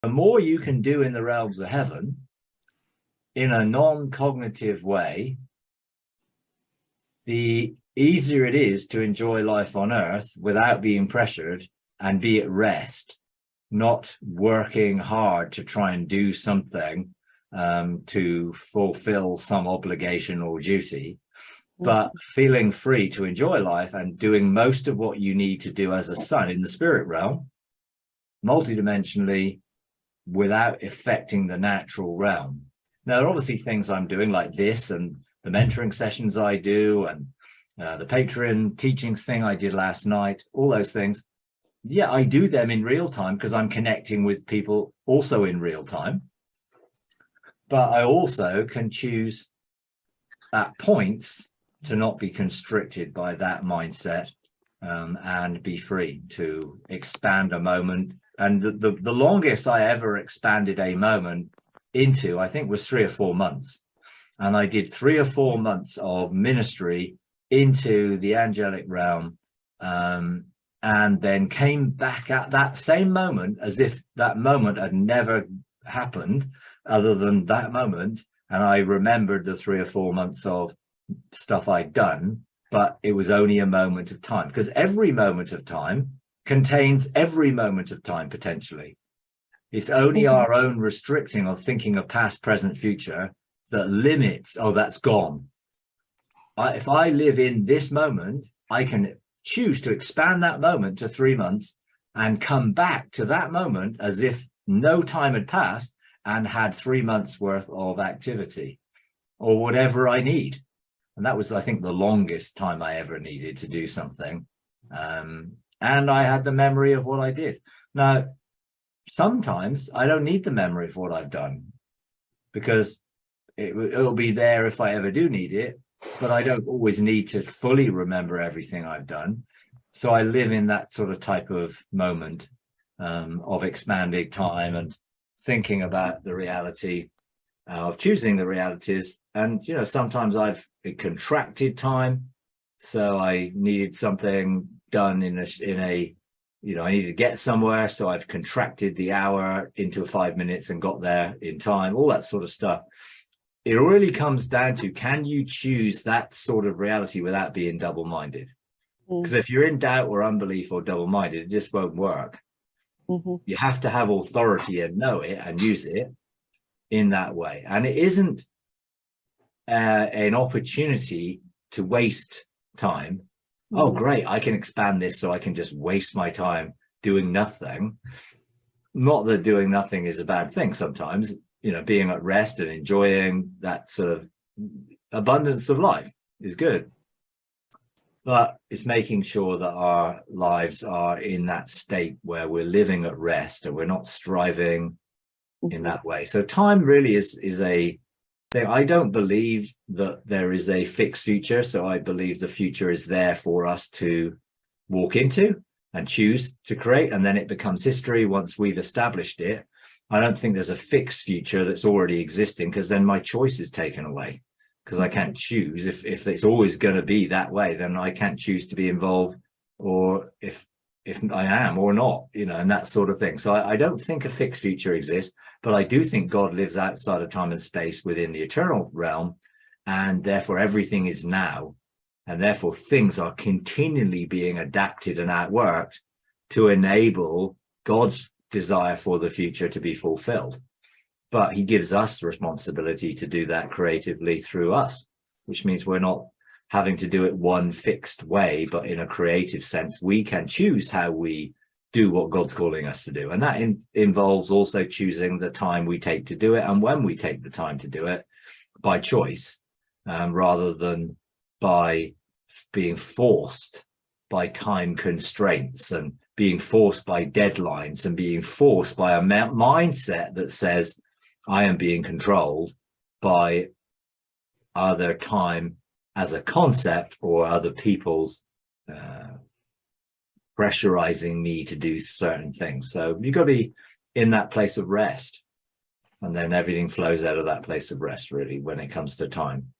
The more you can do in the realms of heaven in a non-cognitive way, the easier it is to enjoy life on earth without being pressured and be at rest, not working hard to try and do something to fulfill some obligation or duty, but feeling free to enjoy life and doing most of what you need to do as a son in the spirit realm, multidimensionally, without affecting the natural realm. Now, there are obviously things I'm doing like this and the mentoring sessions I do and the Patreon teaching thing I did last night, all those things. Yeah, I do them in real time because I'm connecting with people also in real time. But I also can choose at points to not be constricted by that mindset and be free to expand a moment. And the longest I ever expanded a moment into, I think, was 3 or 4 months. And I did 3 or 4 months of ministry into the angelic realm, and then came back at that same moment as if that moment had never happened other than that moment. And I remembered the 3 or 4 months of stuff I'd done, but it was only a moment of time, because every moment of time contains every moment of time potentially. It's only our own restricting of thinking of past, present, future that limits, oh, that's gone. If I live in this moment, I can choose to expand that moment to 3 months and come back to that moment as if no time had passed and had 3 months worth of activity or whatever I need. And that was, I think, the longest time I ever needed to do something. And I had the memory of what I did. Now, sometimes I don't need the memory of what I've done because it'll be there if I ever do need it, but I don't always need to fully remember everything I've done. So I live in that sort of type of moment of expanding time and thinking about the reality of choosing the realities. And, you know, sometimes I've contracted time. So I needed something done in a, you know, I needed to get somewhere. So I've contracted the hour into 5 minutes and got there in time, all that sort of stuff. It really comes down to, can you choose that sort of reality without being double-minded? Because if you're in doubt or unbelief or double-minded, it just won't work. You have to have authority and know it and use it in that way. And it isn't an opportunity to waste time. Oh, great, I can expand this so I can just waste my time doing nothing. Not that doing nothing is a bad thing sometimes. You know, being at rest and enjoying that sort of abundance of life is good. But it's making sure that our lives are in that state where we're living at rest and we're not striving in that way. So time really is a thing. I don't believe that there is a fixed future. So I believe the future is there for us to walk into and choose to create, and then it becomes history once we've established it. I don't think there's a fixed future that's already existing, because then my choice is taken away, because I can't choose. If it's always going to be that way, then I can't choose to be involved, or if I am or not, you know, and that sort of thing. So I don't think a fixed future exists, but I do think God lives outside of time and space within the eternal realm, and therefore everything is now, and therefore things are continually being adapted and outworked to enable God's desire for the future to be fulfilled. But he gives us the responsibility to do that creatively through us, which means we're not having to do it one fixed way, but in a creative sense, we can choose how we do what God's calling us to do. And that involves also choosing the time we take to do it and when we take the time to do it by choice, rather than by being forced by time constraints and being forced by deadlines and being forced by a mindset that says I am being controlled by either time as a concept or other people's pressurizing me to do certain things. So you've got to be in that place of rest, and then everything flows out of that place of rest, really, when it comes to time.